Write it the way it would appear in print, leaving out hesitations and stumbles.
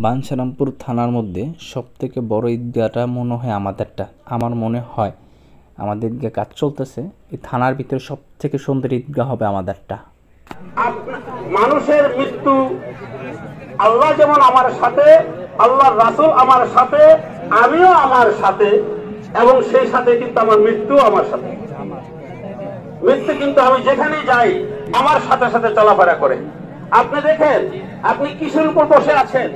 বাঞ্ছারামপুর থানার মধ্যে সবথেকে বড় ঈদগাহটা মনে হয় আমাদেরটা। আমার মনে হয় আমাদের ঈদগাহ কাজ চলতেছে, এই থানার ভিতরে সবথেকে সুন্দর ঈদগাহ হবে আমাদেরটা। মানুষের মৃত্যু আল্লাহ যেমন আমার সাথে, আল্লাহর রাসূল আমার সাথে, আমিও আমার সাথে, এবং সেই সাথে কিন্তু আমার মৃত্যু আমার সাথে। মৃত্যু কিন্তু আমি যেখানেই যাই আমার সাথে সাথে চলাফেরা করে। আপনি দেখেন, আপনি কিসের উপর বসে আছেন,